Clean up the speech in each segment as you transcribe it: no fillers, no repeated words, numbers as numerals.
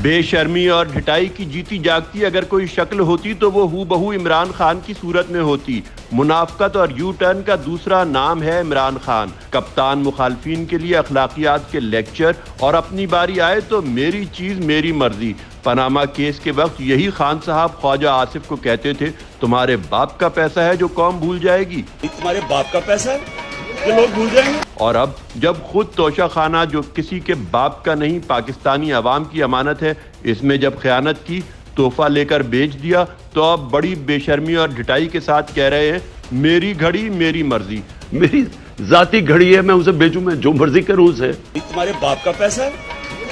بے شرمی اور ڈھٹائی کی جیتی جاگتی اگر کوئی شکل ہوتی تو وہ ہو بہو عمران خان کی صورت میں ہوتی۔ منافقت اور یو ٹرن کا دوسرا نام ہے عمران خان۔ کپتان مخالفین کے لیے اخلاقیات کے لیکچر اور اپنی باری آئے تو میری چیز میری مرضی۔ پاناما کیس کے وقت یہی خان صاحب خواجہ آصف کو کہتے تھے تمہارے باپ کا پیسہ ہے جو قوم بھول جائے گی۔ تمہارے باپ کا پیسہ ہے کہ لوگ بھول جائیں گے۔ اور اب جب خود توشہ خانہ جو کسی کے باپ کا نہیں پاکستانی عوام کی امانت ہے، اس میں جب خیانت کی، تحفہ لے کر بیچ دیا تو اب بڑی بے شرمی اور ڈھٹائی کے ساتھ کہہ رہے ہیں میری گھڑی میری مرضی۔ میری ذاتی گھڑی ہے، میں اسے بیچوں، میں جو مرضی کروں اسے۔ تمہارے باپ کا پیسہ ہے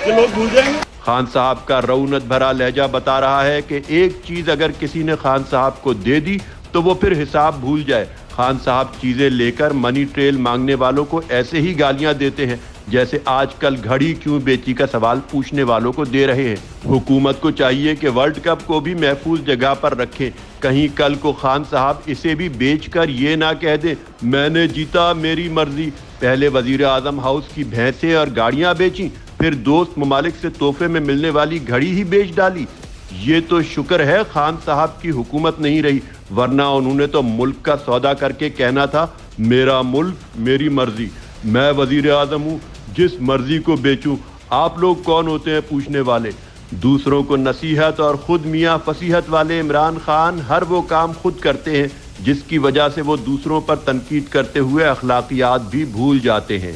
کہ لوگ بھول جائیں گے۔ خان صاحب کا رعونت بھرا لہجہ بتا رہا ہے کہ ایک چیز اگر کسی نے خان صاحب کو دے دی تو وہ پھر حساب بھول جائے۔ خان صاحب چیزیں لے کر منی ٹریل مانگنے والوں کو ایسے ہی گالیاں دیتے ہیں جیسے آج کل گھڑی کیوں بیچی کا سوال پوچھنے والوں کو دے رہے ہیں۔ حکومت کو چاہیے کہ ورلڈ کپ کو بھی محفوظ جگہ پر رکھیں، کہیں کل کو خان صاحب اسے بھی بیچ کر یہ نہ کہہ دیں میں نے جیتا میری مرضی۔ پہلے وزیر اعظم ہاؤس کی بھینسیں اور گاڑیاں بیچیں، پھر دوست ممالک سے تحفے میں ملنے والی گھڑی ہی بیچ ڈالی۔ یہ تو شکر ہے خان صاحب کی حکومت نہیں رہی، ورنہ انہوں نے تو ملک کا سودا کر کے کہنا تھا میرا ملک میری مرضی، میں وزیر اعظم ہوں، جس مرضی کو بیچوں، آپ لوگ کون ہوتے ہیں پوچھنے والے۔ دوسروں کو نصیحت اور خود میاں فصیحت والے عمران خان ہر وہ کام خود کرتے ہیں جس کی وجہ سے وہ دوسروں پر تنقید کرتے ہوئے اخلاقیات بھی بھول جاتے ہیں۔